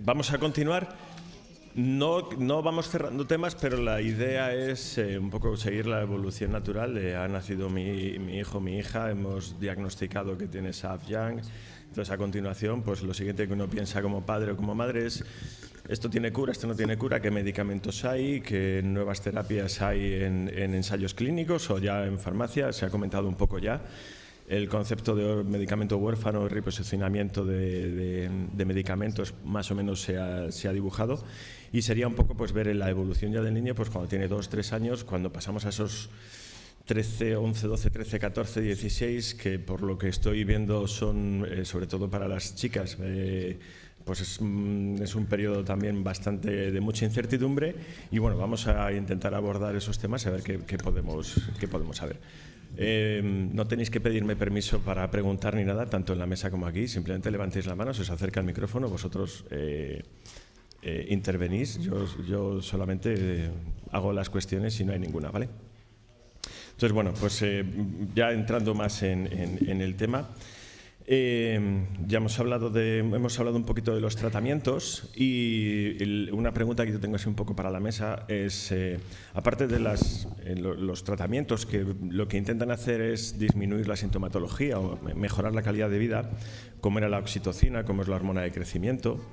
Vamos a continuar. No vamos cerrando temas, pero la idea es un poco seguir la evolución natural. Ha nacido mi hijo, mi hija, hemos diagnosticado que tiene SAF-Young. Entonces, a continuación, pues lo siguiente que uno piensa como padre o como madre es: esto tiene cura, esto no tiene cura, qué medicamentos hay, qué nuevas terapias hay en ensayos clínicos o ya en farmacia. Se ha comentado un poco ya. El concepto de medicamento huérfano, reposicionamiento de medicamentos, más o menos se ha dibujado, y sería un poco pues ver la evolución ya del niño pues cuando tiene 2, 3 años, cuando pasamos a esos 13, 11, 12, 13, 14, 16, que por lo que estoy viendo son, sobre todo para las chicas, pues es un periodo también bastante de mucha incertidumbre, y bueno, vamos a intentar abordar esos temas y a ver qué podemos saber. No tenéis que pedirme permiso para preguntar ni nada, tanto en la mesa como aquí. Simplemente levantéis la mano, se os acerca el micrófono, vosotros intervenís. Yo solamente hago las cuestiones y no hay ninguna, ¿vale? Entonces, bueno, pues ya entrando más en el tema, ya hemos hablado un poquito de los tratamientos, y una pregunta que yo tengo así un poco para la mesa es, aparte de los tratamientos que lo que intentan hacer es disminuir la sintomatología o mejorar la calidad de vida, como era la oxitocina, como es la hormona de crecimiento,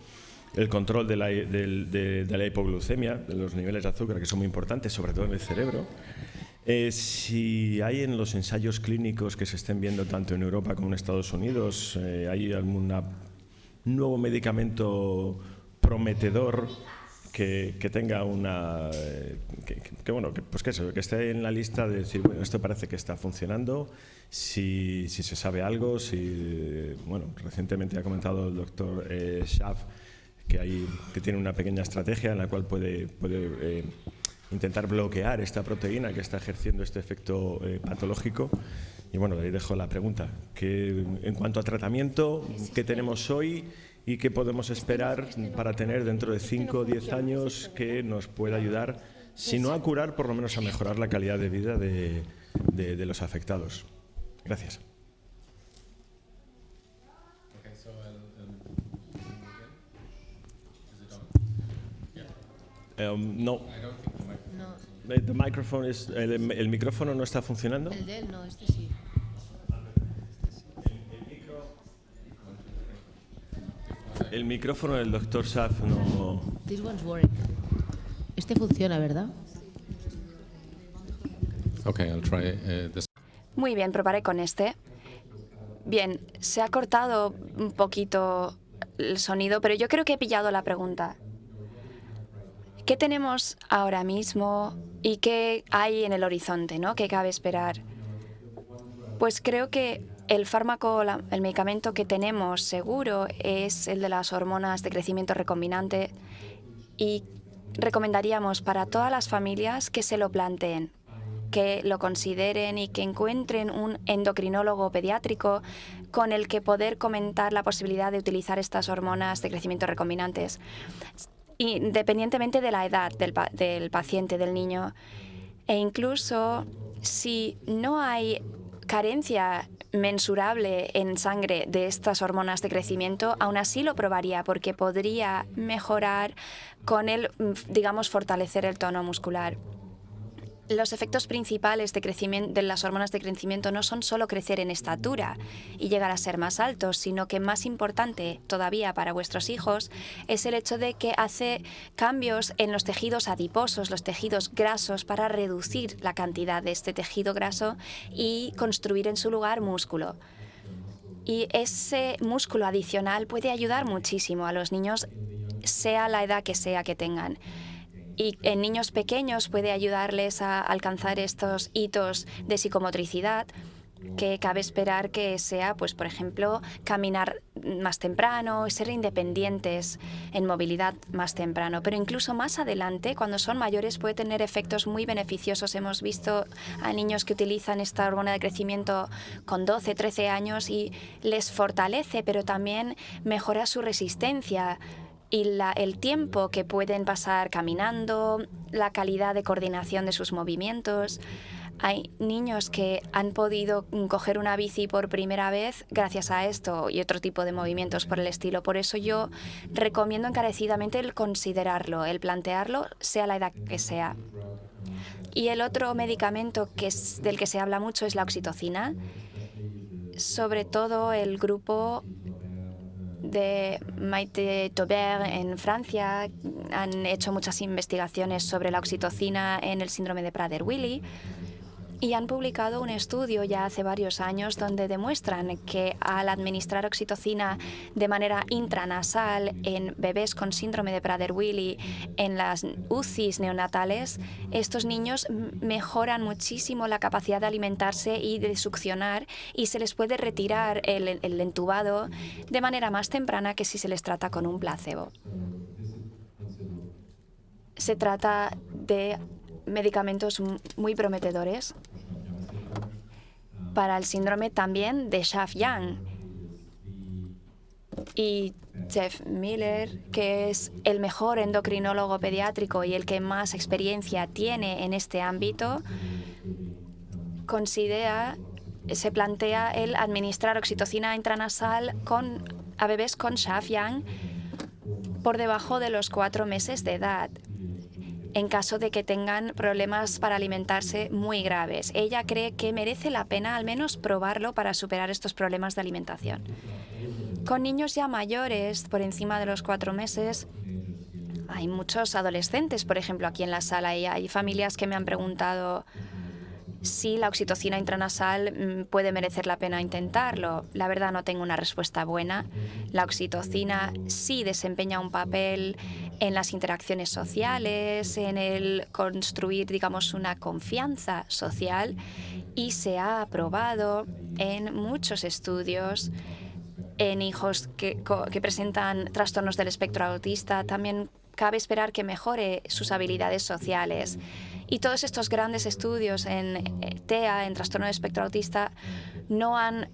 el control de la hipoglucemia, de los niveles de azúcar, que son muy importantes, sobre todo en el cerebro. Si hay en los ensayos clínicos que se estén viendo tanto en Europa como en Estados Unidos, ¿hay algún nuevo medicamento prometedor que tenga que esté en la lista de decir, bueno, esto parece que está funcionando, si se sabe algo, recientemente ha comentado el doctor Schaaf que tiene una pequeña estrategia en la cual puede intentar bloquear esta proteína que está ejerciendo este efecto patológico. Y bueno, ahí dejo la pregunta. En cuanto a tratamiento, ¿qué tenemos hoy y qué podemos esperar para tener dentro de 5 o 10 años que nos pueda ayudar, si no a curar, por lo menos a mejorar la calidad de vida de los afectados? Gracias. No. El micrófono no está funcionando. El de él no, este sí. El micrófono del doctor Schaaf no. This one's working. Este funciona, ¿verdad? Okay, I'll try this. Muy bien, probaré con este. Bien, se ha cortado un poquito el sonido, pero yo creo que he pillado la pregunta. ¿Qué tenemos ahora mismo y qué hay en el horizonte, ¿no? ¿Qué cabe esperar? Pues creo que el fármaco, el medicamento que tenemos seguro es el de las hormonas de crecimiento recombinante, y recomendaríamos para todas las familias que se lo planteen, que lo consideren y que encuentren un endocrinólogo pediátrico con el que poder comentar la posibilidad de utilizar estas hormonas de crecimiento recombinantes, independientemente de la edad del paciente, del niño. E incluso si no hay carencia mensurable en sangre de estas hormonas de crecimiento, aún así lo probaría, porque podría mejorar con el, fortalecer el tono muscular. Los efectos principales de las hormonas de crecimiento no son solo crecer en estatura y llegar a ser más altos, sino que más importante todavía para vuestros hijos es el hecho de que hace cambios en los tejidos adiposos, los tejidos grasos, para reducir la cantidad de este tejido graso y construir en su lugar músculo. Y ese músculo adicional puede ayudar muchísimo a los niños, sea la edad que sea que tengan. Y en niños pequeños puede ayudarles a alcanzar estos hitos de psicomotricidad, que cabe esperar que sea, pues, por ejemplo, caminar más temprano, ser independientes en movilidad más temprano. Pero incluso más adelante, cuando son mayores, puede tener efectos muy beneficiosos. Hemos visto a niños que utilizan esta hormona de crecimiento con 12, 13 años y les fortalece, pero también mejora su resistencia y el tiempo que pueden pasar caminando, la calidad de coordinación de sus movimientos. Hay niños que han podido coger una bici por primera vez gracias a esto y otro tipo de movimientos por el estilo. Por eso yo recomiendo encarecidamente el considerarlo, el plantearlo, sea la edad que sea. Y el otro medicamento del que se habla mucho es la oxitocina. Sobre todo el grupo de Maite Taubert en Francia han hecho muchas investigaciones sobre la oxitocina en el síndrome de Prader-Willi y han publicado un estudio ya hace varios años donde demuestran que al administrar oxitocina de manera intranasal en bebés con síndrome de Prader-Willi en las UCIs neonatales, estos niños mejoran muchísimo la capacidad de alimentarse y de succionar y se les puede retirar el entubado de manera más temprana que si se les trata con un placebo. Se trata de medicamentos muy prometedores para el síndrome también de Schaaf-Yang. Y Jeff Miller, que es el mejor endocrinólogo pediátrico y el que más experiencia tiene en este ámbito, se plantea el administrar oxitocina intranasal a bebés con Schaaf-Yang por debajo de los 4 meses de edad, en caso de que tengan problemas para alimentarse muy graves. Ella cree que merece la pena al menos probarlo para superar estos problemas de alimentación. Con niños ya mayores, por encima de los 4 meses, hay muchos adolescentes, por ejemplo, aquí en la sala, y hay familias que me han preguntado si la oxitocina intranasal puede merecer la pena intentarlo. La verdad no tengo una respuesta buena. La oxitocina sí desempeña un papel en las interacciones sociales, en el construir, digamos, una confianza social, y se ha probado en muchos estudios en hijos que presentan trastornos del espectro autista. También cabe esperar que mejore sus habilidades sociales. Y todos estos grandes estudios en TEA, en trastorno del espectro autista, no han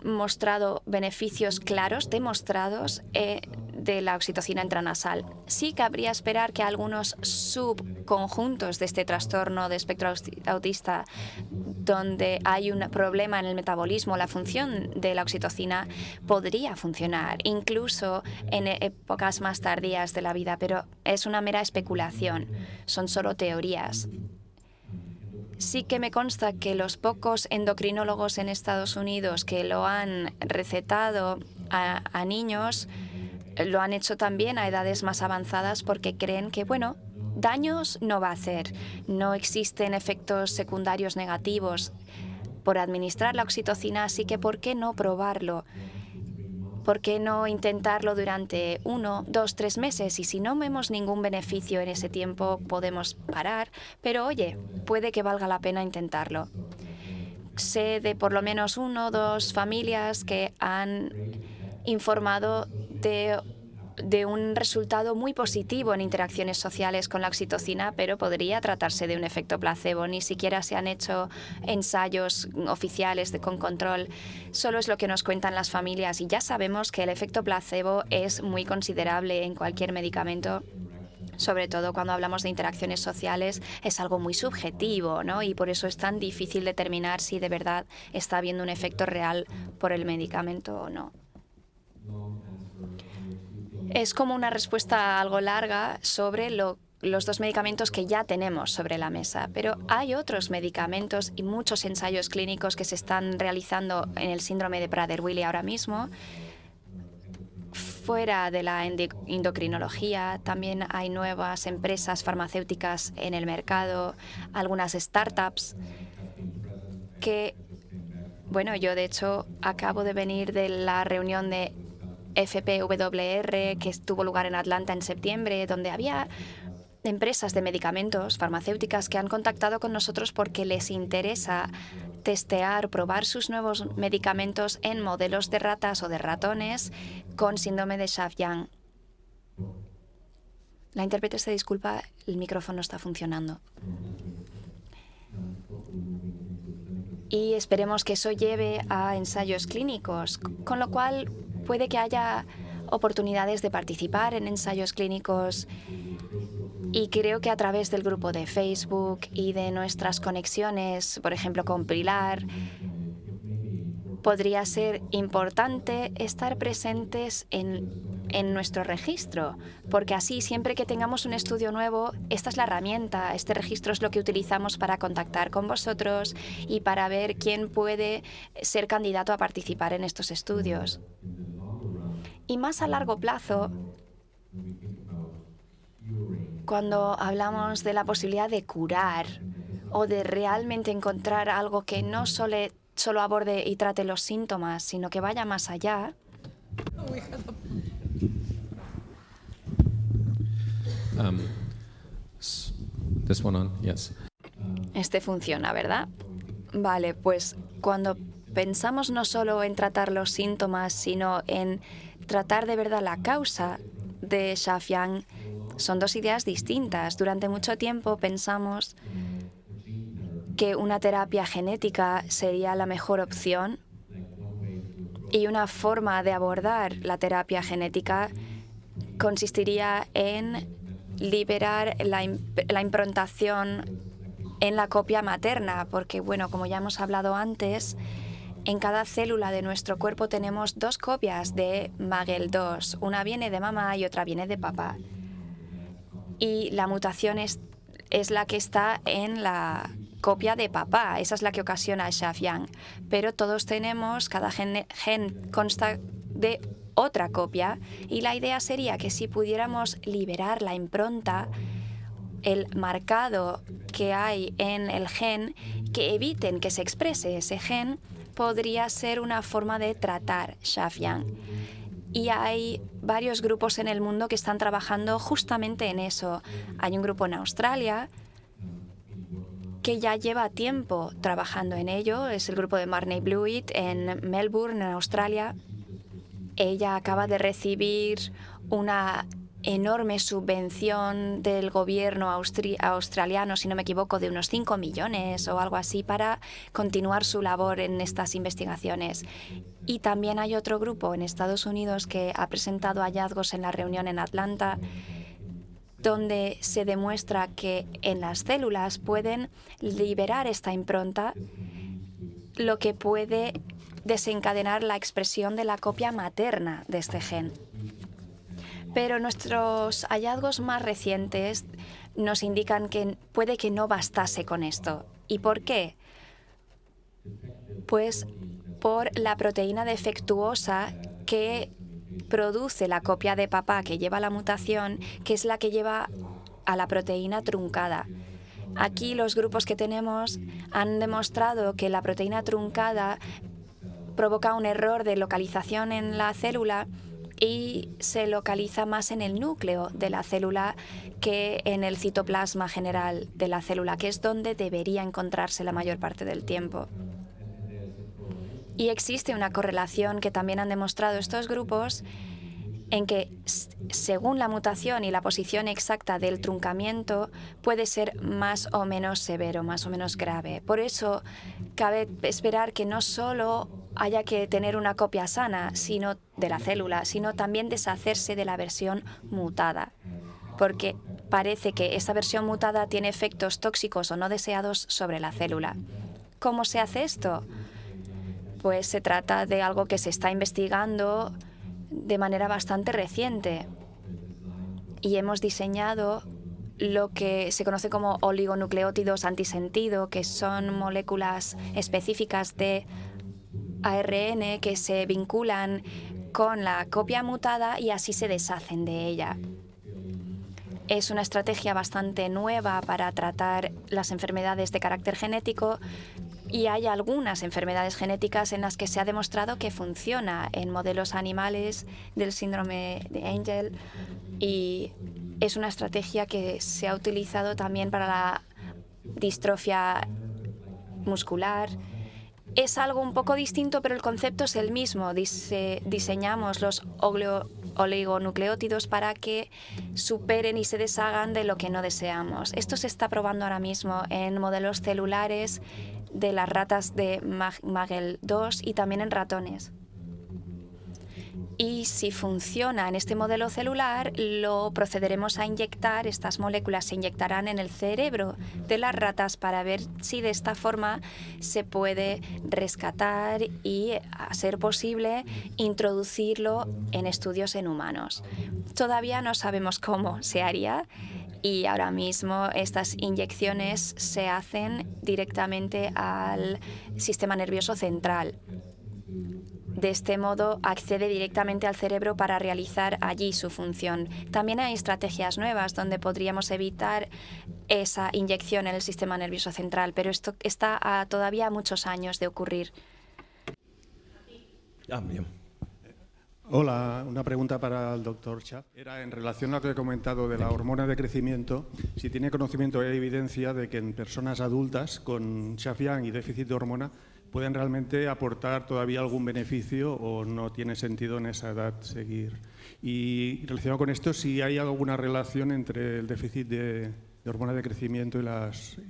mostrado beneficios claros, demostrados, de la oxitocina intranasal. Sí cabría esperar que algunos subconjuntos de este trastorno de espectro autista, donde hay un problema en el metabolismo, la función de la oxitocina podría funcionar, incluso en épocas más tardías de la vida, pero es una mera especulación, son solo teorías. Sí que me consta que los pocos endocrinólogos en Estados Unidos que lo han recetado a niños lo han hecho también a edades más avanzadas porque creen que, bueno, daños no va a hacer, no existen efectos secundarios negativos por administrar la oxitocina, así que ¿por qué no probarlo? ¿Por qué no intentarlo durante 1, 2, 3 meses? Y si no vemos ningún beneficio en ese tiempo, podemos parar. Pero oye, puede que valga la pena intentarlo. Sé de por lo menos 1 o 2 familias que han informado de un resultado muy positivo en interacciones sociales con la oxitocina, pero podría tratarse de un efecto placebo. Ni siquiera se han hecho ensayos oficiales con control. Solo es lo que nos cuentan las familias y ya sabemos que el efecto placebo es muy considerable en cualquier medicamento. Sobre todo cuando hablamos de interacciones sociales, es algo muy subjetivo, ¿no? Y por eso es tan difícil determinar si de verdad está habiendo un efecto real por el medicamento o no. Es como una respuesta algo larga sobre los 2 medicamentos que ya tenemos sobre la mesa, pero hay otros medicamentos y muchos ensayos clínicos que se están realizando en el síndrome de Prader-Willi ahora mismo. Fuera de la endocrinología, también hay nuevas empresas farmacéuticas en el mercado, algunas startups que, bueno, yo de hecho acabo de venir de la reunión de FPWR que tuvo lugar en Atlanta en septiembre, donde había empresas de medicamentos farmacéuticas que han contactado con nosotros porque les interesa testear, probar sus nuevos medicamentos en modelos de ratas o de ratones con síndrome de Schaaf-Yang. La intérprete se disculpa, el micrófono está funcionando. Y esperemos que eso lleve a ensayos clínicos, con lo cual puede que haya oportunidades de participar en ensayos clínicos Y creo que a través del grupo de Facebook y de nuestras conexiones, por ejemplo, con Pilar, podría ser importante estar presentes en nuestro registro, porque así siempre que tengamos un estudio nuevo, esta es la herramienta, este registro es lo que utilizamos para contactar con vosotros y para ver quién puede ser candidato a participar en estos estudios. Y más a largo plazo, cuando hablamos de la posibilidad de curar o de realmente encontrar algo que no solo aborde y trate los síntomas, sino que vaya más allá, This one on, yes. este funciona, ¿verdad? Vale, pues cuando pensamos no solo en tratar los síntomas, sino en tratar de verdad la causa de Xiaofiang, son dos ideas distintas. Durante mucho tiempo pensamos que una terapia genética sería la mejor opción y una forma de abordar la terapia genética consistiría en liberar la improntación en la copia materna, porque, bueno, como ya hemos hablado antes, en cada célula de nuestro cuerpo tenemos dos copias de MAGEL2. Una viene de mamá y otra viene de papá. Y la mutación es la que está en la copia de papá. Esa es la que ocasiona Xiaofiang. Pero todos tenemos, cada gen consta de otra copia. Y la idea sería que si pudiéramos liberar la impronta, el marcado que hay en el gen, que eviten que se exprese ese gen, podría ser una forma de tratar Xiaofiang. Y hay varios grupos en el mundo que están trabajando justamente en eso. Hay un grupo en Australia que ya lleva tiempo trabajando en ello. Es el grupo de Marnie Blewett en Melbourne, en Australia. Ella acaba de recibir una enorme subvención del gobierno australiano, si no me equivoco, de unos 5 millones o algo así para continuar su labor en estas investigaciones. Y también hay otro grupo en Estados Unidos que ha presentado hallazgos en la reunión en Atlanta, donde se demuestra que en las células pueden liberar esta impronta, lo que puede desencadenar la expresión de la copia materna de este gen. Pero nuestros hallazgos más recientes nos indican que puede que no bastase con esto. ¿Y por qué? Pues por la proteína defectuosa que produce la copia de papá que lleva la mutación, que es la que lleva a la proteína truncada. Aquí los grupos que tenemos han demostrado que la proteína truncada provoca un error de localización en la célula y se localiza más en el núcleo de la célula que en el citoplasma general de la célula, que es donde debería encontrarse la mayor parte del tiempo. Y existe una correlación que también han demostrado estos grupos en que, según la mutación y la posición exacta del truncamiento, puede ser más o menos severo, más o menos grave. Por eso, cabe esperar que no solo haya que tener una copia sana de la célula, sino también deshacerse de la versión mutada, porque parece que esa versión mutada tiene efectos tóxicos o no deseados sobre la célula. ¿Cómo se hace esto? Pues se trata de algo que se está investigando de manera bastante reciente y hemos diseñado lo que se conoce como oligonucleótidos antisentido, que son moléculas específicas de ARN que se vinculan con la copia mutada y así se deshacen de ella. Es una estrategia bastante nueva para tratar las enfermedades de carácter genético y hay algunas enfermedades genéticas en las que se ha demostrado que funciona en modelos animales del síndrome de Angel y es una estrategia que se ha utilizado también para la distrofia muscular. Es algo un poco distinto, pero el concepto es el mismo. Diseñamos los oligonucleótidos para que superen y se deshagan de lo que no deseamos. Esto se está probando ahora mismo en modelos celulares de las ratas de MAGEL2 y también en ratones. Y si funciona en este modelo celular, lo procederemos a inyectar, estas moléculas se inyectarán en el cerebro de las ratas para ver si de esta forma se puede rescatar y, a ser posible, introducirlo en estudios en humanos. Todavía no sabemos cómo se haría y ahora mismo estas inyecciones se hacen directamente al sistema nervioso central. De este modo, accede directamente al cerebro para realizar allí su función. También hay estrategias nuevas donde podríamos evitar esa inyección en el sistema nervioso central, pero esto está a todavía muchos años de ocurrir. Bien. Hola, una pregunta para el doctor Schaff. Era en relación a lo que he comentado de la hormona de crecimiento, si tiene conocimiento y evidencia de que en personas adultas con Schaff-Yang y déficit de hormona pueden realmente aportar todavía algún beneficio o no tiene sentido en esa edad seguir. Y relacionado con esto, si hay alguna relación entre el déficit de hormona de crecimiento y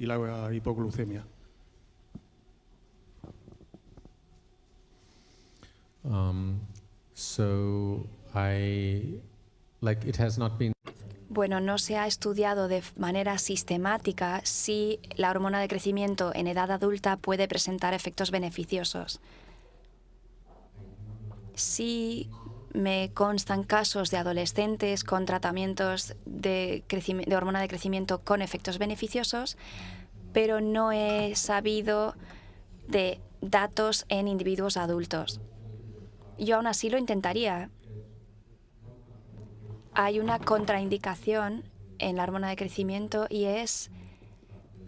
la hipoglucemia. Bueno, no se ha estudiado de manera sistemática si la hormona de crecimiento en edad adulta puede presentar efectos beneficiosos. Sí me constan casos de adolescentes con tratamientos de hormona de crecimiento con efectos beneficiosos, pero no he sabido de datos en individuos adultos. Yo aún así lo intentaría. Hay una contraindicación en la hormona de crecimiento y es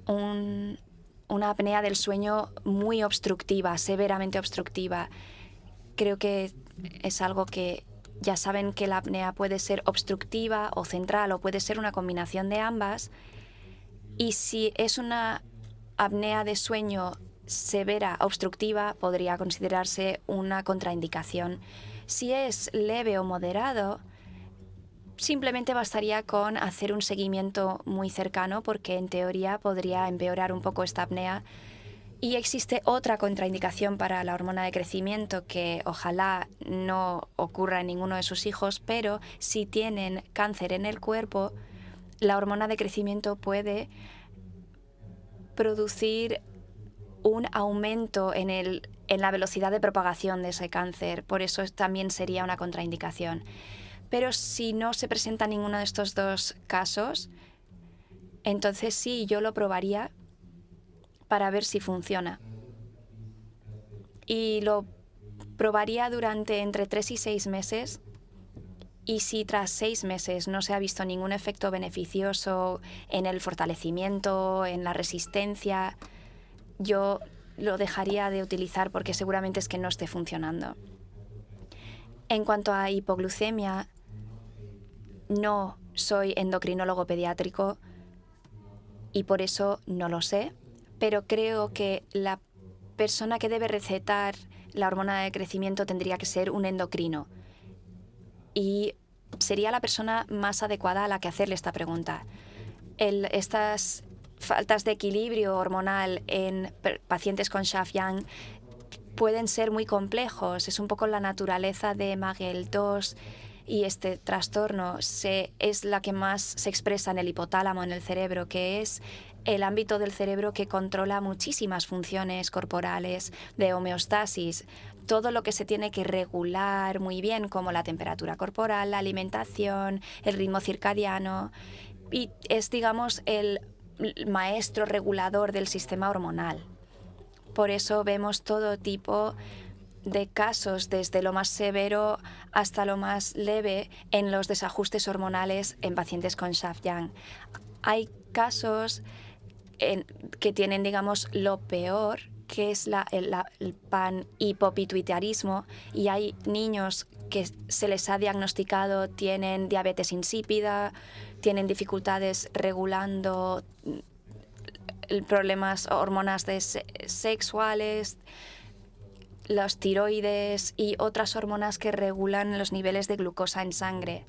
una apnea del sueño muy obstructiva, severamente obstructiva. Creo que es algo que ya saben que la apnea puede ser obstructiva o central o puede ser una combinación de ambas. Y si es una apnea de sueño severa obstructiva, podría considerarse una contraindicación. Si es leve o moderado, simplemente bastaría con hacer un seguimiento muy cercano porque en teoría podría empeorar un poco esta apnea. Y existe otra contraindicación para la hormona de crecimiento que ojalá no ocurra en ninguno de sus hijos, pero si tienen cáncer en el cuerpo, la hormona de crecimiento puede producir un aumento en la velocidad de propagación de ese cáncer. Por eso también sería una contraindicación. Pero si no se presenta ninguno de estos dos casos, entonces sí, yo lo probaría para ver si funciona. Y lo probaría durante entre 3 y 6 meses. Y si tras 6 meses no se ha visto ningún efecto beneficioso en el fortalecimiento, en la resistencia, yo lo dejaría de utilizar porque seguramente es que no esté funcionando. En cuanto a hipoglucemia, no soy endocrinólogo pediátrico y por eso no lo sé, pero creo que la persona que debe recetar la hormona de crecimiento tendría que ser un endocrino y sería la persona más adecuada a la que hacerle esta pregunta. Estas faltas de equilibrio hormonal en pacientes con Schaff-Yang pueden ser muy complejos. Es un poco la naturaleza de Magel-2 y este trastorno es la que más se expresa en el hipotálamo, en el cerebro, que es el ámbito del cerebro que controla muchísimas funciones corporales de homeostasis. Todo lo que se tiene que regular muy bien, como la temperatura corporal, la alimentación, el ritmo circadiano, y es, digamos, el maestro regulador del sistema hormonal. Por eso vemos todo tipo de casos, desde lo más severo hasta lo más leve, en los desajustes hormonales en pacientes con Schaff-Yang. Hay casos que tienen, digamos, lo peor, que es el panhipopituitarismo, y hay niños que se les ha diagnosticado tienen diabetes insípida, tienen dificultades regulando problemas, hormonas sexuales, los tiroides y otras hormonas que regulan los niveles de glucosa en sangre.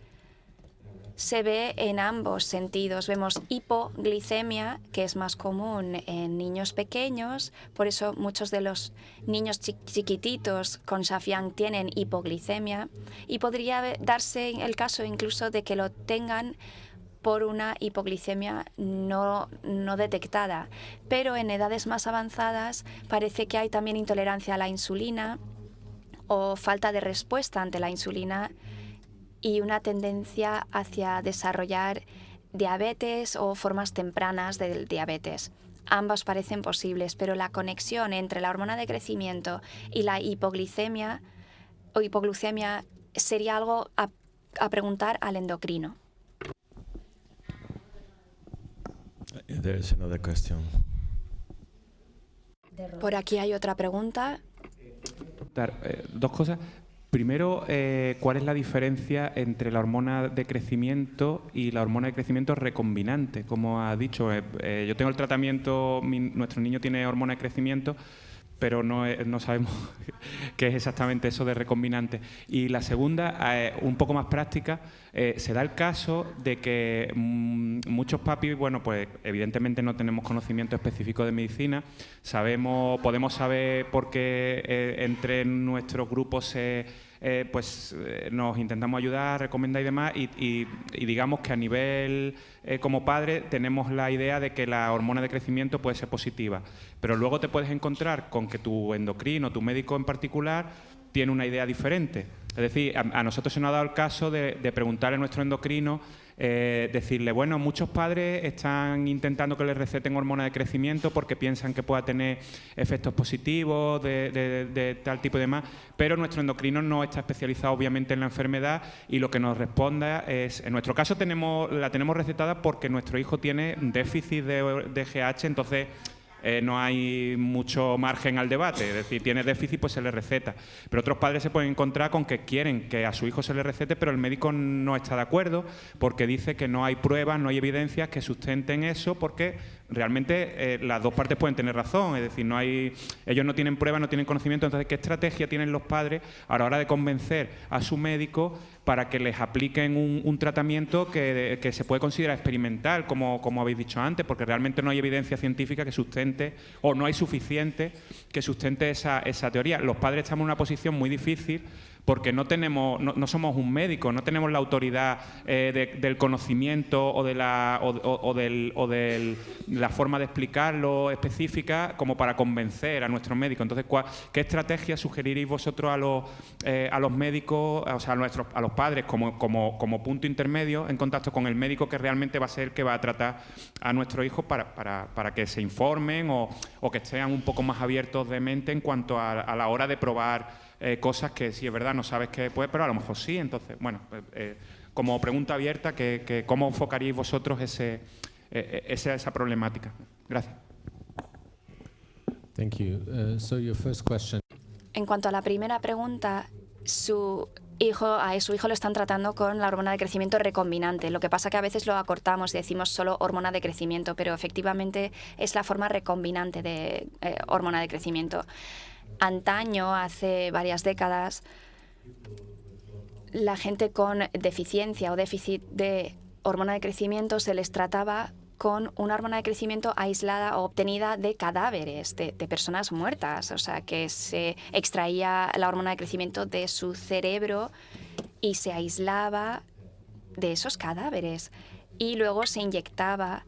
se ve en ambos sentidos. Vemos hipoglicemia, que es más común en niños pequeños, por eso muchos de los niños chiquititos con Shafian tienen hipoglicemia, y podría darse el caso incluso de que lo tengan por una hipoglicemia no detectada. Pero en edades más avanzadas parece que hay también intolerancia a la insulina o falta de respuesta ante la insulina y una tendencia hacia desarrollar diabetes o formas tempranas del diabetes. Ambas parecen posibles, pero la conexión entre la hormona de crecimiento y la hipoglicemia o hipoglucemia sería algo a preguntar al endocrino. There's another question. Por aquí hay otra pregunta. Dos cosas. Primero, ¿cuál es la diferencia entre la hormona de crecimiento y la hormona de crecimiento recombinante? Como ha dicho, yo tengo el tratamiento, nuestro niño tiene hormona de crecimiento, pero no sabemos qué es exactamente eso de recombinante. Y la segunda, un poco más práctica, se da el caso de que muchos papis, bueno, pues evidentemente no tenemos conocimiento específico de medicina, podemos saber por qué entre nuestros grupos nos intentamos ayudar, recomendar y demás, y digamos que a nivel como padre tenemos la idea de que la hormona de crecimiento puede ser positiva, pero luego te puedes encontrar con que tu endocrino, tu médico en particular, tiene una idea diferente. Es decir, a nosotros se nos ha dado el caso de preguntarle a nuestro endocrino, decirle, bueno, muchos padres están intentando que les receten hormona de crecimiento porque piensan que pueda tener efectos positivos de tal tipo y demás, pero nuestro endocrino no está especializado obviamente en la enfermedad y lo que nos responda es, en nuestro caso la tenemos recetada porque nuestro hijo tiene déficit de GH, entonces no hay mucho margen al debate, es decir, tiene déficit, pues se le receta. Pero otros padres se pueden encontrar con que quieren que a su hijo se le recete, pero el médico no está de acuerdo porque dice que no hay pruebas, no hay evidencias que sustenten eso, porque realmente las dos partes pueden tener razón, es decir, ellos no tienen pruebas, no tienen conocimiento. Entonces, ¿qué estrategia tienen los padres a la hora de convencer a su médico para que les apliquen un tratamiento que se puede considerar experimental, como habéis dicho antes, porque realmente no hay evidencia científica que sustente, o no hay suficiente que sustente esa teoría? Los padres estamos en una posición muy difícil porque no somos un médico, no tenemos la autoridad del conocimiento o de la forma de explicarlo específica como para convencer a nuestros médicos. Entonces, ¿qué estrategia sugeriréis vosotros a los médicos, o sea, a los padres como punto intermedio en contacto con el médico que realmente va a ser el que va a tratar a nuestros hijos para que se informen o que estén un poco más abiertos de mente en cuanto a la hora de probar cosas que sí es verdad no sabes que puede, pero a lo mejor sí? Entonces, bueno, como pregunta abierta, ¿cómo enfocaríais vosotros esa problemática? Gracias. Thank you. So your first question. En cuanto a la primera pregunta, a su hijo lo están tratando con la hormona de crecimiento recombinante. Lo que pasa que a veces lo acortamos y decimos solo hormona de crecimiento, pero efectivamente es la forma recombinante de hormona de crecimiento. Antaño, hace varias décadas, la gente con deficiencia o déficit de hormona de crecimiento se les trataba con una hormona de crecimiento aislada o obtenida de cadáveres de personas muertas. O sea, que se extraía la hormona de crecimiento de su cerebro y se aislaba de esos cadáveres. Y luego se inyectaba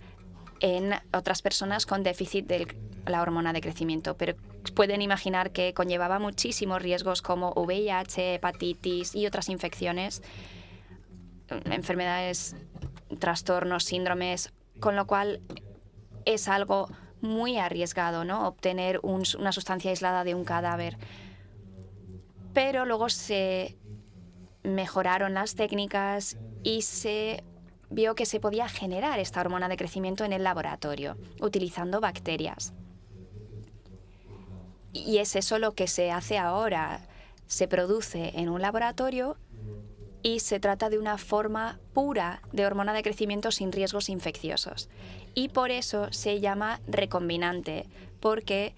en otras personas con déficit de la hormona de crecimiento. Pero pueden imaginar que conllevaba muchísimos riesgos como VIH, hepatitis y otras infecciones, enfermedades, trastornos, síndromes, con lo cual es algo muy arriesgado, ¿no?, obtener una sustancia aislada de un cadáver. Pero luego se mejoraron las técnicas y se vio que se podía generar esta hormona de crecimiento en el laboratorio, utilizando bacterias. Y es eso lo que se hace ahora. Se produce en un laboratorio y se trata de una forma pura de hormona de crecimiento sin riesgos infecciosos. Y por eso se llama recombinante, porque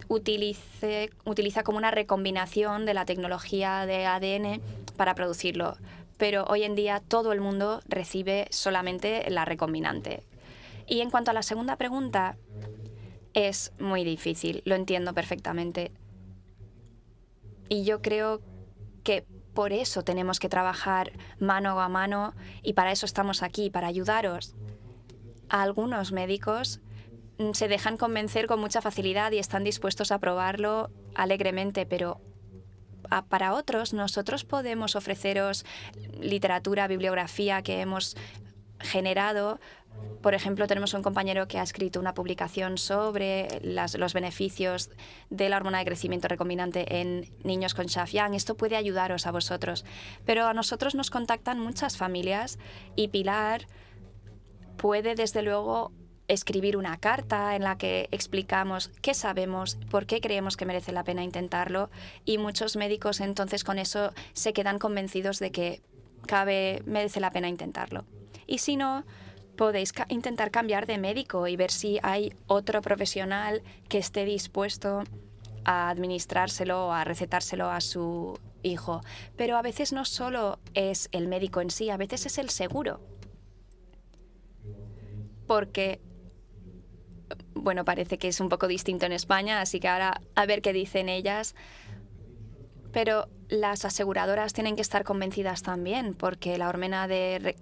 utiliza como una recombinación de la tecnología de ADN para producirlo. pero hoy en día todo el mundo recibe solamente la recombinante. Y en cuanto a la segunda pregunta, es muy difícil, lo entiendo perfectamente. Y yo creo que por eso tenemos que trabajar mano a mano y para eso estamos aquí, para ayudaros. A algunos médicos se dejan convencer con mucha facilidad y están dispuestos a probarlo alegremente, pero para otros nosotros podemos ofreceros literatura, bibliografía que hemos generado. Por ejemplo, tenemos un compañero que ha escrito una publicación sobre los beneficios de la hormona de crecimiento recombinante en niños con Xafiang. Esto puede ayudaros a vosotros. Pero a nosotros nos contactan muchas familias y Pilar puede, desde luego, escribir una carta en la que explicamos qué sabemos, por qué creemos que merece la pena intentarlo, y muchos médicos entonces con eso se quedan convencidos de que merece la pena intentarlo. Y si no, podéis intentar cambiar de médico y ver si hay otro profesional que esté dispuesto a administrárselo o a recetárselo a su hijo. Pero a veces no solo es el médico en sí, a veces es el seguro. Porque, bueno, parece que es un poco distinto en España, así que ahora a ver qué dicen ellas. Pero las aseguradoras tienen que estar convencidas también, porque la hormona de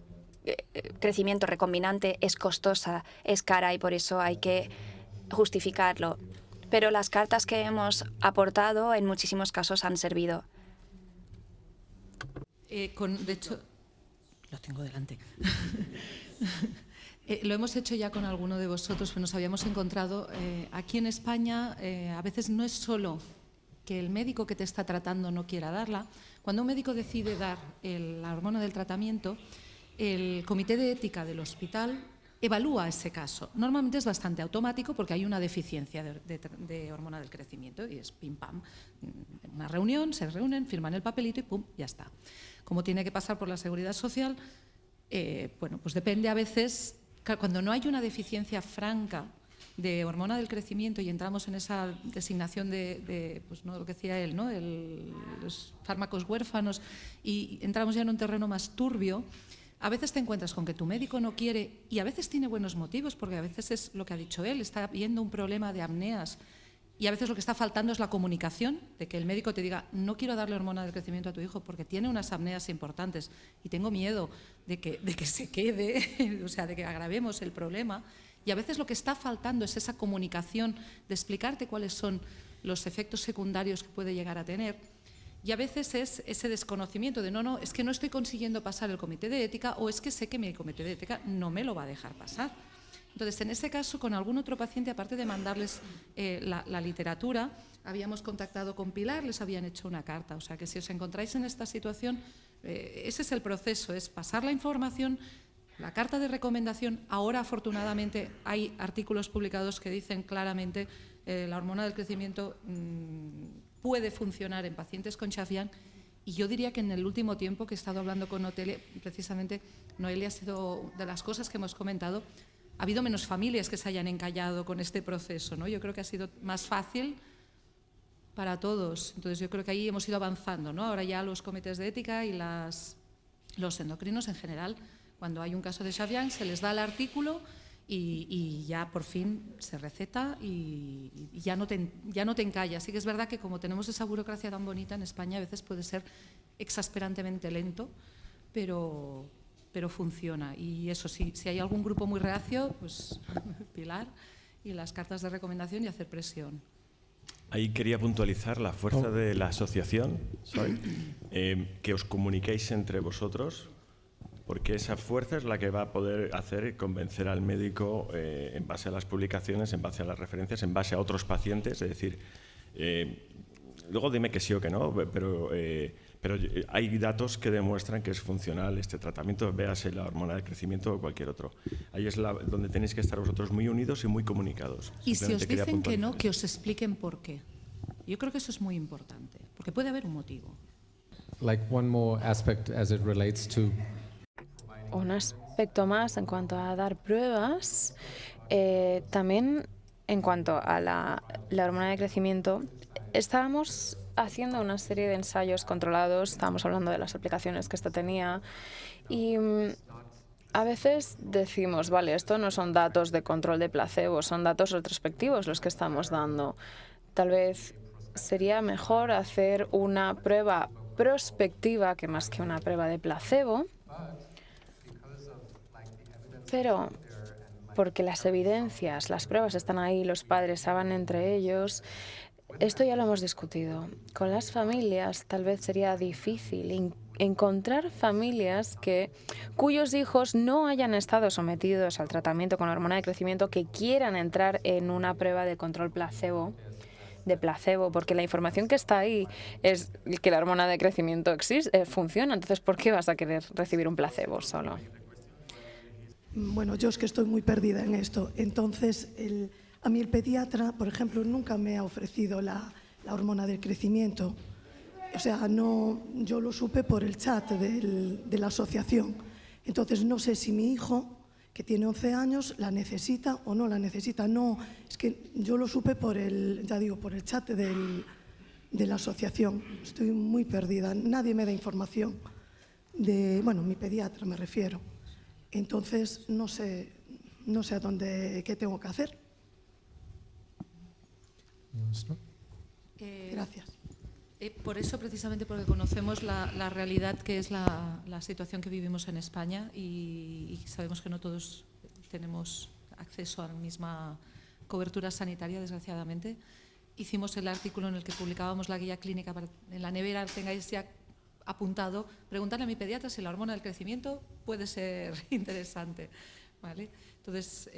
crecimiento recombinante es costosa, es cara y por eso hay que justificarlo. Pero las cartas que hemos aportado en muchísimos casos han servido. De hecho, lo tengo delante. Lo hemos hecho ya con alguno de vosotros, pero nos habíamos encontrado aquí en España. A veces no es solo que el médico que te está tratando no quiera darla. Cuando un médico decide dar la hormona del tratamiento, el comité de ética del hospital evalúa ese caso. Normalmente es bastante automático porque hay una deficiencia de hormona del crecimiento y es pim pam. En una reunión se reúnen, firman el papelito y pum, ya está. Como tiene que pasar por la seguridad social, bueno, pues depende a veces. Cuando no hay una deficiencia franca de hormona del crecimiento y entramos en esa designación pues no, lo que decía él, ¿no? Los fármacos huérfanos, y entramos ya en un terreno más turbio, a veces te encuentras con que tu médico no quiere, y a veces tiene buenos motivos, porque a veces es lo que ha dicho él, está viendo un problema de apneas, y a veces lo que está faltando es la comunicación, de que el médico te diga, no quiero darle hormona del crecimiento a tu hijo porque tiene unas apneas importantes y tengo miedo de que se quede, o sea, de que agravemos el problema. Y a veces lo que está faltando es esa comunicación de explicarte cuáles son los efectos secundarios que puede llegar a tener. Y a veces es ese desconocimiento de no, es que no estoy consiguiendo pasar el comité de ética, o es que sé que mi comité de ética no me lo va a dejar pasar. Entonces, en ese caso, con algún otro paciente, aparte de mandarles la literatura, habíamos contactado con Pilar, les habían hecho una carta. O sea, que si os encontráis en esta situación, ese es el proceso, es pasar la información, la carta de recomendación. Ahora, afortunadamente, hay artículos publicados que dicen claramente la hormona del crecimiento puede funcionar en pacientes con Xafiang. Y yo diría que en el último tiempo que he estado hablando con Noelia, precisamente Noelia ha sido de las cosas que hemos comentado. Ha habido menos familias que se hayan encallado con este proceso, ¿no? Yo creo que ha sido más fácil para todos. Entonces yo creo que ahí hemos ido avanzando, ¿no? Ahora ya los comités de ética y los endocrinos en general, cuando hay un caso de Xafiang, se les da el artículo y ya por fin se receta y ya no te encallas. Sí que es verdad que como tenemos esa burocracia tan bonita en España, a veces puede ser exasperantemente lento, pero funciona. Y eso, si hay algún grupo muy reacio, pues Pilar y las cartas de recomendación y hacer presión. Ahí quería puntualizar la fuerza de la asociación, que os comuniquéis entre vosotros, porque esa fuerza es la que va a poder hacer convencer al médico en base a las publicaciones, en base a las referencias, en base a otros pacientes. Es decir, luego dime que sí o que no, pero hay datos que demuestran que es funcional este tratamiento, véase la hormona de crecimiento o cualquier otro. Ahí es donde tenéis que estar vosotros muy unidos y muy comunicados. Y si os dicen que no, que os expliquen por qué. Yo creo que eso es muy importante, porque puede haber un motivo. Like one more aspect as it relates to un aspecto más en cuanto a dar pruebas, también en cuanto a la hormona de crecimiento, estábamos haciendo una serie de ensayos controlados, estábamos hablando de las aplicaciones que esta tenía, y a veces decimos, vale, esto no son datos de control de placebo, son datos retrospectivos los que estamos dando. Tal vez sería mejor hacer una prueba prospectiva que más que una prueba de placebo, pero porque las evidencias, las pruebas están ahí, los padres saben entre ellos. Esto ya lo hemos discutido. Con las familias tal vez sería difícil encontrar familias cuyos hijos no hayan estado sometidos al tratamiento con hormona de crecimiento que quieran entrar en una prueba de control de placebo, porque la información que está ahí es que la hormona de crecimiento existe, funciona. Entonces, ¿por qué vas a querer recibir un placebo solo? Bueno, yo es que estoy muy perdida en esto. Entonces, a mí el pediatra, por ejemplo, nunca me ha ofrecido la hormona del crecimiento. O sea, no, yo lo supe por el chat de la asociación. Entonces, no sé si mi hijo, que tiene 11 años, la necesita o no la necesita. No, es que yo lo supe por el chat de la asociación. Estoy muy perdida. Nadie me da información bueno, mi pediatra me refiero. Entonces, no sé qué tengo que hacer. Gracias. Por eso, precisamente porque conocemos la realidad que es la situación que vivimos en España y sabemos que no todos tenemos acceso a la misma cobertura sanitaria, desgraciadamente, hicimos el artículo en el que publicábamos la guía clínica para en la nevera tengáis ya apuntado, preguntarle a mi pediatra si la hormona del crecimiento puede ser interesante, ¿vale? Entonces,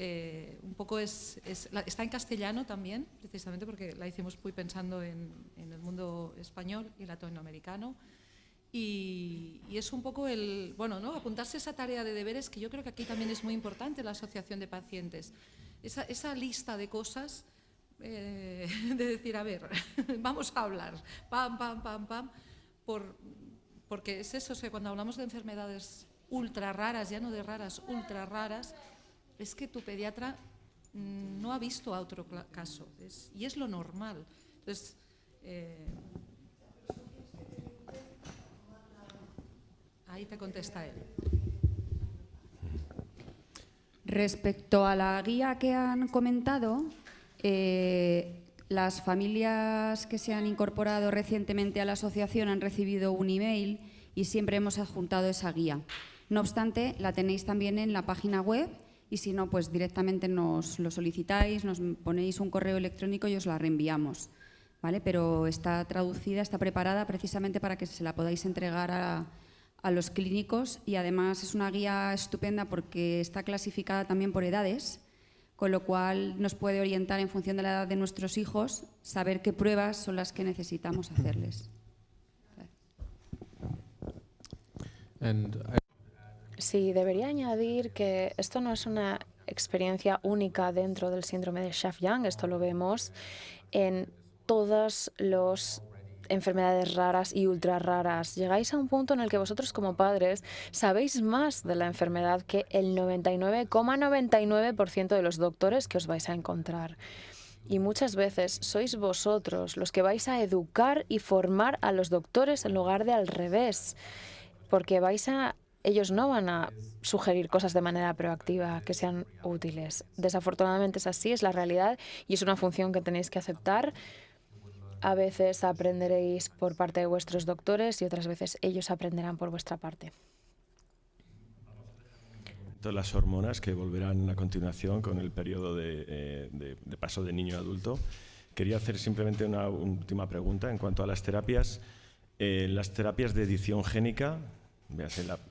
un poco está en castellano también, precisamente porque la hicimos muy pensando en el mundo español y latinoamericano. Y es un poco apuntarse esa tarea de deberes que yo creo que aquí también es muy importante la asociación de pacientes. Esa lista de cosas, de decir, a ver, vamos a hablar, pam, pam, pam, pam, porque es eso, cuando hablamos de enfermedades ultra raras, ya no de raras, ultra raras, es que tu pediatra no ha visto a otro caso, y es lo normal. Entonces, ahí te contesta él. Respecto a la guía que han comentado, las familias que se han incorporado recientemente a la asociación han recibido un email y siempre hemos adjuntado esa guía. No obstante, la tenéis también en la página web y si no, pues directamente nos lo solicitáis, nos ponéis un correo electrónico y os la reenviamos, ¿vale? Pero está traducida, está preparada precisamente para que se la podáis entregar a los clínicos y además es una guía estupenda porque está clasificada también por edades, con lo cual nos puede orientar en función de la edad de nuestros hijos, saber qué pruebas son las que necesitamos hacerles. Sí, debería añadir que esto no es una experiencia única dentro del síndrome de Schaaf-Yang, esto lo vemos en todas las enfermedades raras y ultra raras. Llegáis a un punto en el que vosotros como padres sabéis más de la enfermedad que el 99,99% de los doctores que os vais a encontrar. Y muchas veces sois vosotros los que vais a educar y formar a los doctores en lugar de al revés, porque ellos no van a sugerir cosas de manera proactiva que sean útiles. Desafortunadamente es así, es la realidad y es una función que tenéis que aceptar. A veces aprenderéis por parte de vuestros doctores y otras veces ellos aprenderán por vuestra parte. Las hormonas que volverán a continuación con el periodo de paso de niño a adulto. Quería hacer simplemente una última pregunta en cuanto a las terapias. Las terapias de edición génica,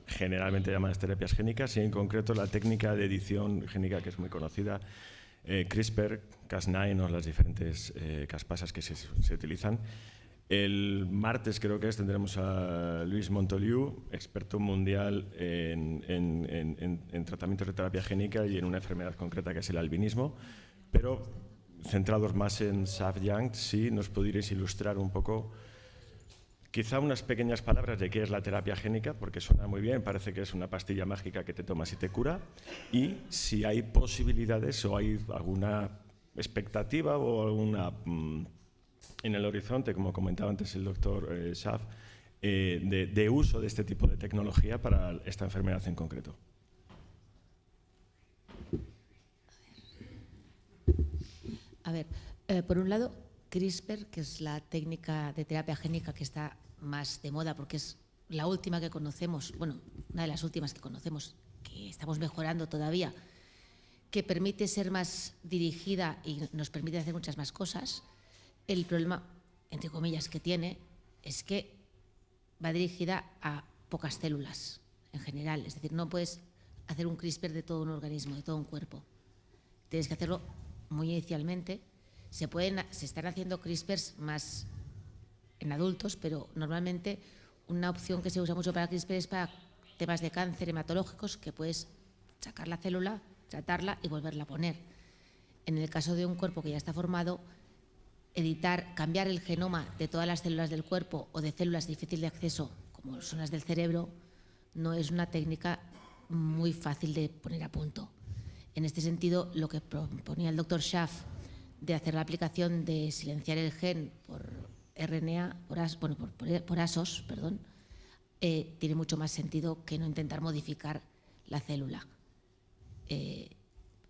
generalmente llamadas terapias génicas, y en concreto la técnica de edición génica que es muy conocida, CRISPR, Cas9 o las diferentes caspasas que se utilizan. El martes creo que tendremos a Luis Montoliu, experto mundial en tratamientos de terapia génica y en una enfermedad concreta que es el albinismo, pero centrados más en Schaaf-Yang, sí nos podríais ilustrar un poco, quizá unas pequeñas palabras de qué es la terapia génica, porque suena muy bien, parece que es una pastilla mágica que te tomas y te cura, y si hay posibilidades o hay alguna expectativa o alguna en el horizonte, como comentaba antes el doctor Schaaf, de uso de este tipo de tecnología para esta enfermedad en concreto? A ver, por un lado, CRISPR, que es la técnica de terapia génica que está más de moda porque es la última que conocemos, bueno, una de las últimas que conocemos, que estamos mejorando todavía, que permite ser más dirigida y nos permite hacer muchas más cosas. El problema, entre comillas, que tiene es que va dirigida a pocas células en general. Es decir, no puedes hacer un CRISPR de todo un organismo, de todo un cuerpo. Tienes que hacerlo muy inicialmente. Se están haciendo CRISPRs más en adultos, pero normalmente una opción que se usa mucho para CRISPR es para temas de cáncer hematológicos, que puedes sacar la célula, tratarla y volverla a poner. En el caso de un cuerpo que ya está formado, cambiar el genoma de todas las células del cuerpo o de células de difícil de acceso, como son las del cerebro, no es una técnica muy fácil de poner a punto. En este sentido, lo que proponía el doctor Schaaf de hacer la aplicación de silenciar el gen por RNA, por ASOS, perdón, tiene mucho más sentido que no intentar modificar la célula.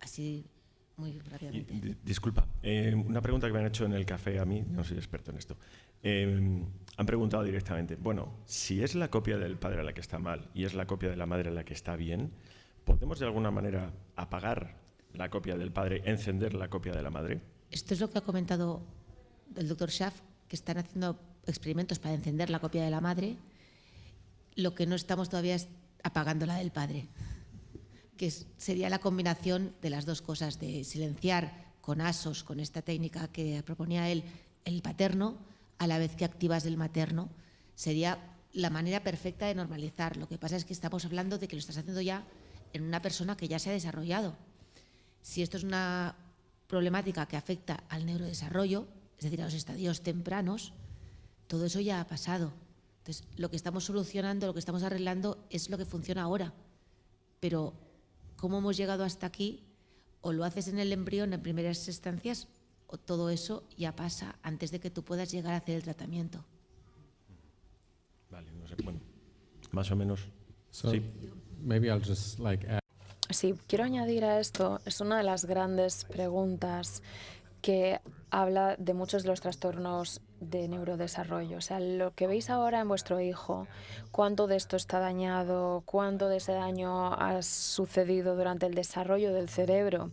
Así, muy rápidamente. Disculpa, una pregunta que me han hecho en el café a mí, no soy experto en esto. Han preguntado directamente, bueno, si es la copia del padre la que está mal y es la copia de la madre la que está bien, ¿podemos de alguna manera apagar la copia del padre, encender la copia de la madre? Esto es lo que ha comentado el doctor Schaaf, que están haciendo experimentos para encender la copia de la madre. Lo que no estamos todavía es apagando la del padre, que sería la combinación de las dos cosas, de silenciar con ASOS, con esta técnica que proponía él, el paterno, a la vez que activas el materno. Sería la manera perfecta de normalizar. Lo que pasa es que estamos hablando de que lo estás haciendo ya en una persona que ya se ha desarrollado. Si esto es una problemática que afecta al neurodesarrollo, es decir, a los estadios tempranos, todo eso ya ha pasado. Entonces, lo que estamos solucionando, lo que estamos arreglando es lo que funciona ahora. Pero, ¿cómo hemos llegado hasta aquí? O lo haces en el embrión en primeras instancias, o todo eso ya pasa antes de que tú puedas llegar a hacer el tratamiento. Vale, no sé, bueno, más o menos. So sí. Maybe I'll just add. Sí, quiero añadir a esto, es una de las grandes preguntas que habla de muchos de los trastornos de neurodesarrollo. O sea, lo que veis ahora en vuestro hijo, cuánto de esto está dañado, cuánto de ese daño ha sucedido durante el desarrollo del cerebro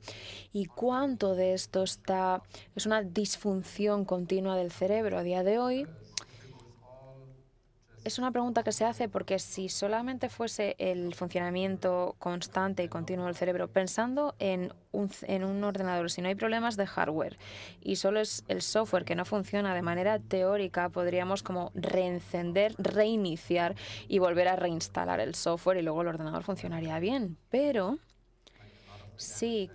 y cuánto de esto es una disfunción continua del cerebro. A día de hoy es una pregunta que se hace porque si solamente fuese el funcionamiento constante y continuo del cerebro, pensando en un ordenador, si no hay problemas de hardware y solo es el software que no funciona de manera teórica, podríamos como reencender, reiniciar y volver a reinstalar el software y luego el ordenador funcionaría bien. Pero sí,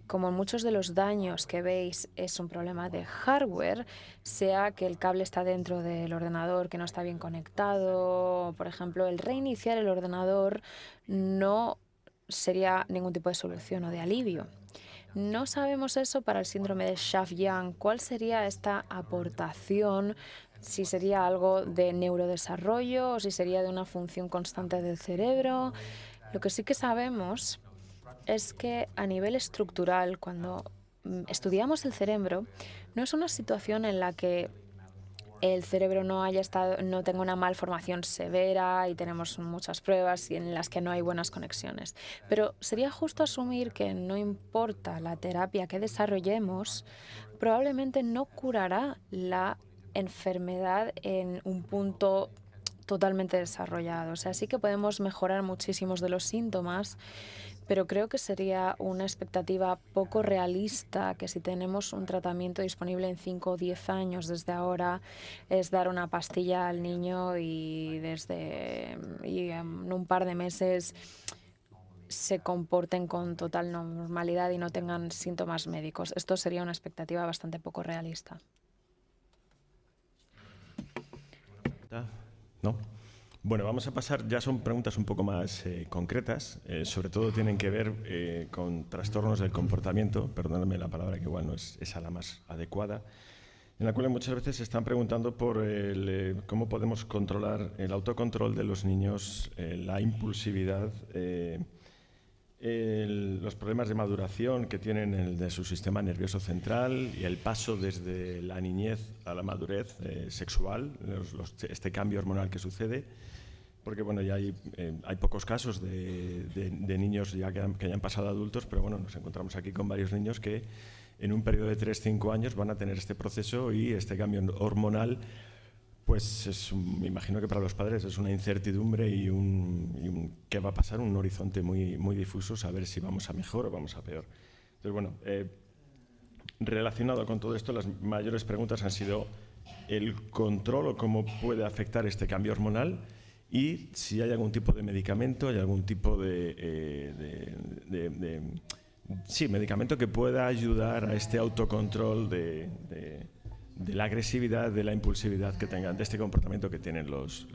como muchos de los daños que veis es un problema de hardware, sea que el cable está dentro del ordenador que no está bien conectado, por ejemplo, el reiniciar el ordenador no sería ningún tipo de solución o de alivio. No sabemos eso para el síndrome de Schaaf-Yang. ¿Cuál sería esta aportación? Si sería algo de neurodesarrollo o si sería de una función constante del cerebro. Lo que sí que sabemos es que a nivel estructural, cuando estudiamos el cerebro, no es una situación en la que el cerebro no tenga una malformación severa y tenemos muchas pruebas y en las que no hay buenas conexiones. Pero sería justo asumir que no importa la terapia que desarrollemos, probablemente no curará la enfermedad en un punto totalmente desarrollado. O sea, sí que podemos mejorar muchísimos de los síntomas, pero creo que sería una expectativa poco realista que si tenemos un tratamiento disponible en 5 o 10 años desde ahora, es dar una pastilla al niño y en un par de meses se comporten con total normalidad y no tengan síntomas médicos. Esto sería una expectativa bastante poco realista. ¿No? Bueno, vamos a pasar, ya son preguntas un poco más concretas, sobre todo tienen que ver con trastornos del comportamiento, perdóname la palabra que igual no es esa la más adecuada. en la cual muchas veces se están preguntando por cómo podemos controlar el autocontrol de los niños, la impulsividad, los problemas de maduración que tienen de su sistema nervioso central y el paso desde la niñez a la madurez sexual, este cambio hormonal que sucede, porque bueno, ya hay pocos casos de niños ya que hayan pasado a adultos, pero bueno, nos encontramos aquí con varios niños que en un periodo de 3-5 años van a tener este proceso y este cambio hormonal. Pues me imagino que para los padres es una incertidumbre y qué va a pasar, un horizonte muy, muy difuso, saber si vamos a mejor o vamos a peor. Entonces, bueno, relacionado con todo esto, las mayores preguntas han sido el control o cómo puede afectar este cambio hormonal y si hay algún tipo de medicamento, hay algún tipo sí, medicamento que pueda ayudar a este autocontrol de la agresividad, de la impulsividad que tengan, de este comportamiento que tienen los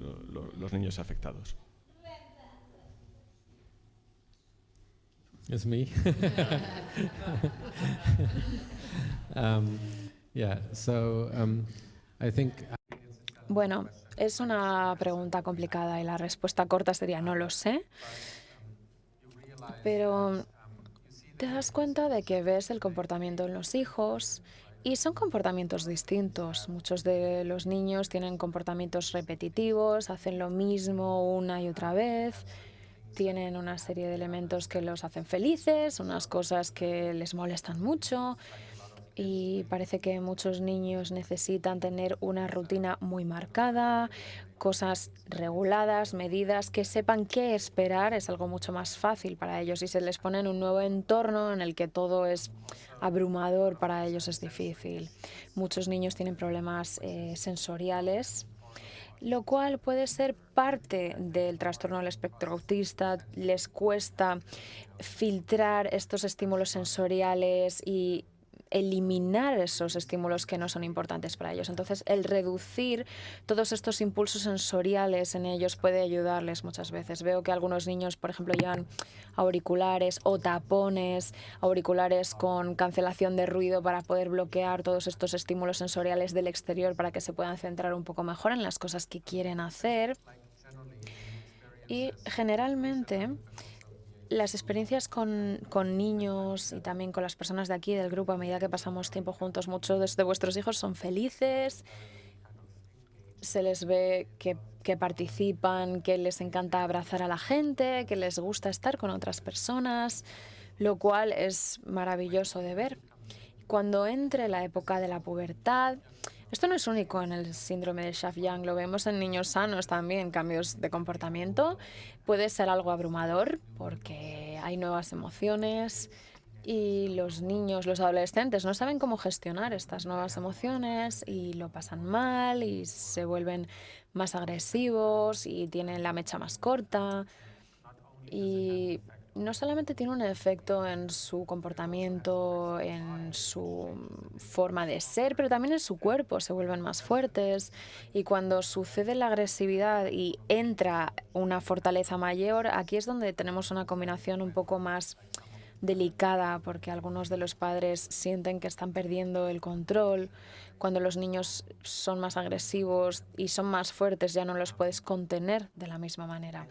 niños afectados. It's me. I think. Bueno, es una pregunta complicada y la respuesta corta sería no lo sé. Pero te das cuenta de que ves el comportamiento en los hijos y son comportamientos distintos. Muchos de los niños tienen comportamientos repetitivos, hacen lo mismo una y otra vez, tienen una serie de elementos que los hacen felices, unas cosas que les molestan mucho. Y parece que muchos niños necesitan tener una rutina muy marcada, cosas reguladas, medidas, que sepan qué esperar. Es algo mucho más fácil para ellos. Si se les pone en un nuevo entorno en el que todo es abrumador, para ellos es difícil. Muchos niños tienen problemas sensoriales, lo cual puede ser parte del trastorno del espectro autista. Les cuesta filtrar estos estímulos sensoriales y eliminar esos estímulos que no son importantes para ellos. Entonces, el reducir todos estos impulsos sensoriales en ellos puede ayudarles muchas veces. Veo que algunos niños, por ejemplo, llevan auriculares o tapones, auriculares con cancelación de ruido para poder bloquear todos estos estímulos sensoriales del exterior para que se puedan centrar un poco mejor en las cosas que quieren hacer. Y generalmente las experiencias con niños y también con las personas de aquí del grupo, a medida que pasamos tiempo juntos, muchos de vuestros hijos son felices, se les ve que participan, que les encanta abrazar a la gente, que les gusta estar con otras personas, lo cual es maravilloso de ver. Cuando entre la época de la pubertad, esto no es único en el síndrome de Schaaf-Yang, lo vemos en niños sanos también, cambios de comportamiento. Puede ser algo abrumador porque hay nuevas emociones y los niños, los adolescentes no saben cómo gestionar estas nuevas emociones y lo pasan mal y se vuelven más agresivos y tienen la mecha más corta. Y no solamente tiene un efecto en su comportamiento, en su forma de ser, pero también en su cuerpo, se vuelven más fuertes y cuando sucede la agresividad y entra una fortaleza mayor, aquí es donde tenemos una combinación un poco más delicada porque algunos de los padres sienten que están perdiendo el control. Cuando los niños son más agresivos y son más fuertes ya no los puedes contener de la misma manera.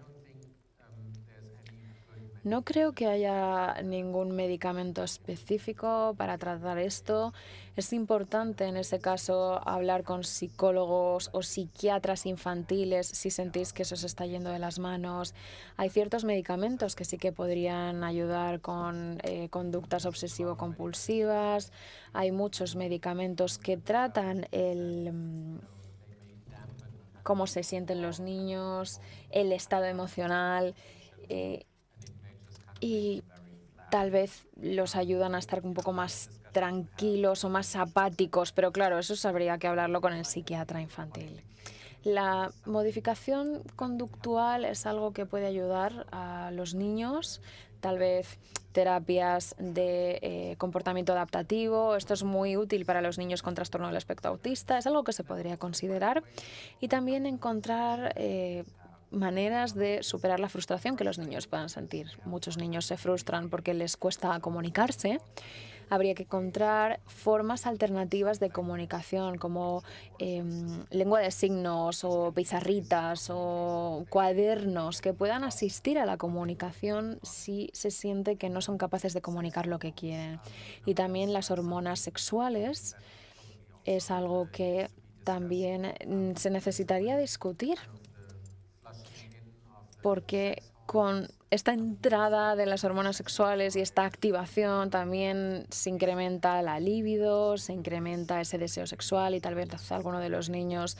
No creo que haya ningún medicamento específico para tratar esto. Es importante en ese caso hablar con psicólogos o psiquiatras infantiles si sentís que eso se está yendo de las manos. Hay ciertos medicamentos que sí que podrían ayudar con conductas obsesivo-compulsivas. Hay muchos medicamentos que tratan cómo se sienten los niños, el estado emocional. Y tal vez los ayudan a estar un poco más tranquilos o más apáticos, pero claro, eso habría que hablarlo con el psiquiatra infantil. La modificación conductual es algo que puede ayudar a los niños, tal vez terapias de comportamiento adaptativo. Esto es muy útil para los niños con trastorno del espectro autista, es algo que se podría considerar. Y también encontrar maneras de superar la frustración que los niños puedan sentir. Muchos niños se frustran porque les cuesta comunicarse. habría que encontrar formas alternativas de comunicación, como lengua de signos o pizarritas o cuadernos que puedan asistir a la comunicación si se siente que no son capaces de comunicar lo que quieren. Y también las hormonas sexuales es algo que también se necesitaría discutir, porque con esta entrada de las hormonas sexuales y esta activación también se incrementa la libido, se incrementa ese deseo sexual y tal vez a alguno de los niños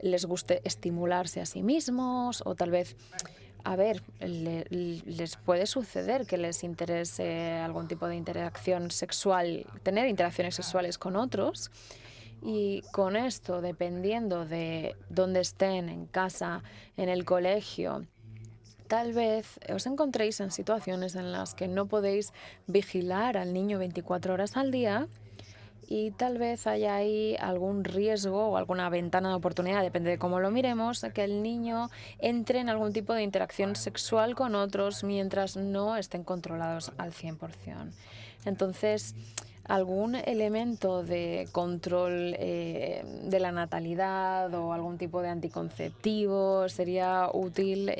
les guste estimularse a sí mismos o tal vez, a ver, les puede suceder que les interese algún tipo de interacción sexual, tener interacciones sexuales con otros. Y con esto, dependiendo de dónde estén, en casa, en el colegio, tal vez os encontréis en situaciones en las que no podéis vigilar al niño 24 horas al día y tal vez haya ahí algún riesgo o alguna ventana de oportunidad, depende de cómo lo miremos, que el niño entre en algún tipo de interacción sexual con otros mientras no estén controlados al 100%. Entonces, algún elemento de control de la natalidad o algún tipo de anticonceptivo sería útil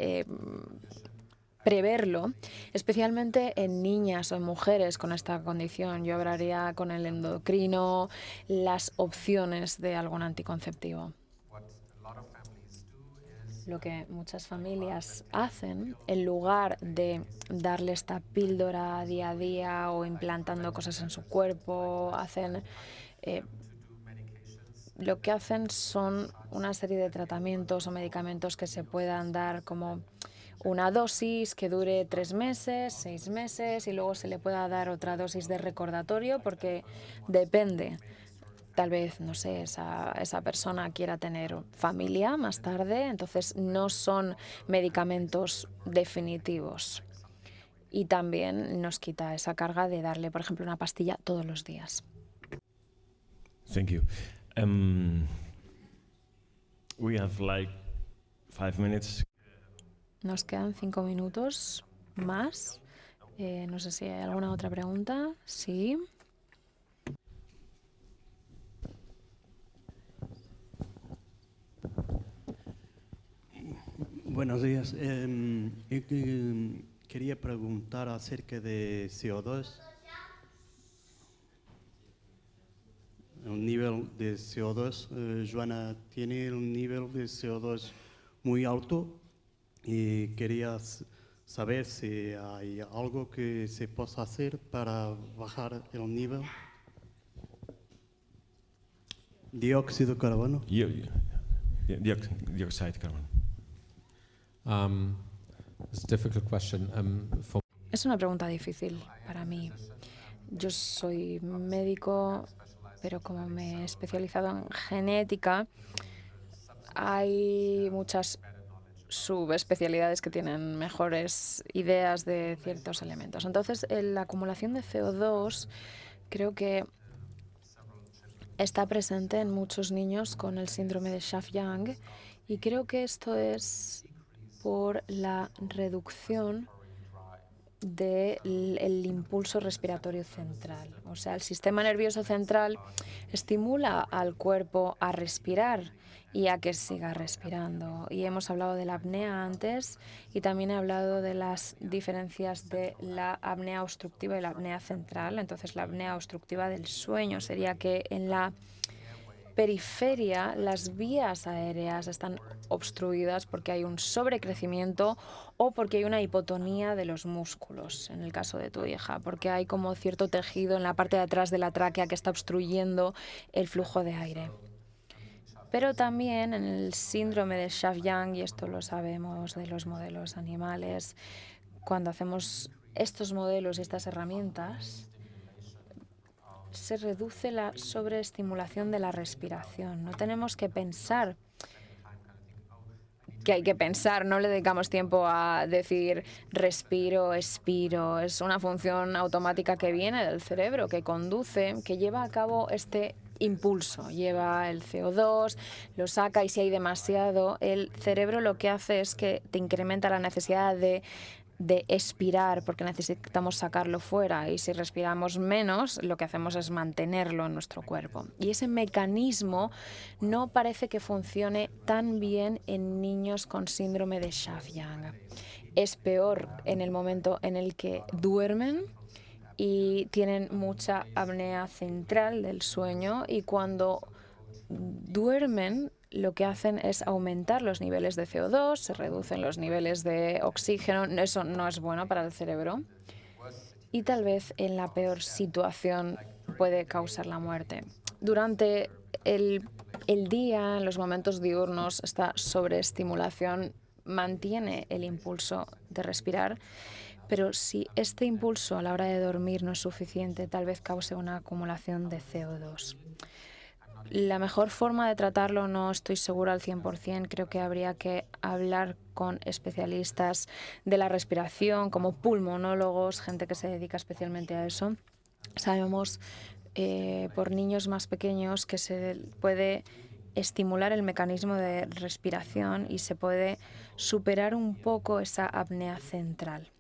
preverlo, especialmente en niñas o en mujeres con esta condición. Yo hablaría con el endocrino las opciones de algún anticonceptivo. Lo que muchas familias hacen, en lugar de darle esta píldora día a día o implantando cosas en su cuerpo, lo que hacen son una serie de tratamientos o medicamentos que se puedan dar como una dosis que dure 3 meses, 6 meses y luego se le pueda dar otra dosis de recordatorio porque depende. Tal vez, no sé, esa persona quiera tener familia más tarde, entonces no son medicamentos definitivos. Y también nos quita esa carga de darle, por ejemplo, una pastilla todos los días. Thank you. We have like 5 minutes. Nos quedan 5 minutos más. No sé si hay alguna otra pregunta. Sí. Buenos días. Quería preguntar acerca de CO2. El nivel de CO2. Joana tiene un nivel de CO2 muy alto y quería saber si hay algo que se pueda hacer para bajar el nivel. Dióxido de carbono. Dioxide de carbono. It's a difficult question. Es una pregunta difícil para mí. Yo soy médico, pero como me he especializado en genética, hay muchas subespecialidades que tienen mejores ideas de ciertos elementos. Entonces, la acumulación de CO2 creo que está presente en muchos niños con el síndrome de Schaaf-Yang y creo que esto es por la reducción del impulso respiratorio central. O sea, el sistema nervioso central estimula al cuerpo a respirar y a que siga respirando. Y hemos hablado de la apnea antes y también he hablado de las diferencias de la apnea obstructiva y la apnea central. Entonces, la apnea obstructiva del sueño sería que en la periferia las vías aéreas están obstruidas porque hay un sobrecrecimiento o porque hay una hipotonía de los músculos, en el caso de tu hija, porque hay como cierto tejido en la parte de atrás de la tráquea que está obstruyendo el flujo de aire. Pero también en el síndrome de Schaaf-Yang, y esto lo sabemos de los modelos animales, cuando hacemos estos modelos y estas herramientas, se reduce la sobreestimulación de la respiración. No tenemos que pensar que hay que pensar, no le dedicamos tiempo a decir respiro, expiro. Es una función automática que viene del cerebro, que conduce, que lleva a cabo este impulso. Lleva el CO2, lo saca y si hay demasiado, el cerebro lo que hace es que te incrementa la necesidad de de expirar porque necesitamos sacarlo fuera, y si respiramos menos lo que hacemos es mantenerlo en nuestro cuerpo. Y ese mecanismo no parece que funcione tan bien en niños con síndrome de Schaaf-Yang. Es peor en el momento en el que duermen y tienen mucha apnea central del sueño, y cuando duermen lo que hacen es aumentar los niveles de CO2, se reducen los niveles de oxígeno, eso no es bueno para el cerebro, y tal vez en la peor situación puede causar la muerte. Durante el día, en los momentos diurnos, esta sobreestimulación mantiene el impulso de respirar, pero si este impulso a la hora de dormir no es suficiente, tal vez cause una acumulación de CO2. La mejor forma de tratarlo no estoy segura al 100%, creo que habría que hablar con especialistas de la respiración, como pulmonólogos, gente que se dedica especialmente a eso. Sabemos por niños más pequeños que se puede estimular el mecanismo de respiración y se puede superar un poco esa apnea central.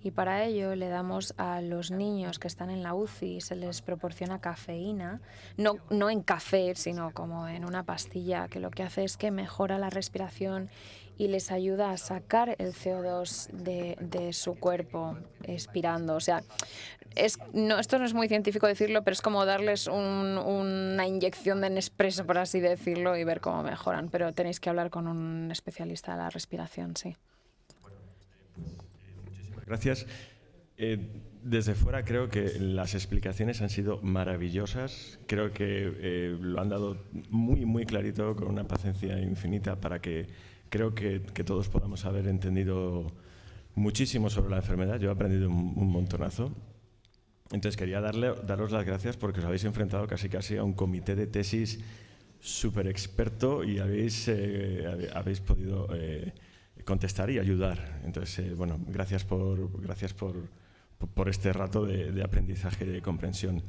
Y para ello le damos a los niños que están en la UCI, se les proporciona cafeína, no en café, sino como en una pastilla, que lo que hace es que mejora la respiración y les ayuda a sacar el CO2 de su cuerpo expirando. O sea, esto no es muy científico decirlo, pero es como darles una inyección de Nespresso, por así decirlo, y ver cómo mejoran. Pero tenéis que hablar con un especialista de la respiración, sí. Gracias. Desde fuera creo que las explicaciones han sido maravillosas. Creo que lo han dado muy, muy clarito, con una paciencia infinita, para que creo que todos podamos haber entendido muchísimo sobre la enfermedad. Yo he aprendido un montonazo. Entonces quería daros las gracias porque os habéis enfrentado casi a un comité de tesis súper experto y habéis podido contestar y ayudar. Entonces, bueno, gracias por este rato de aprendizaje y de comprensión.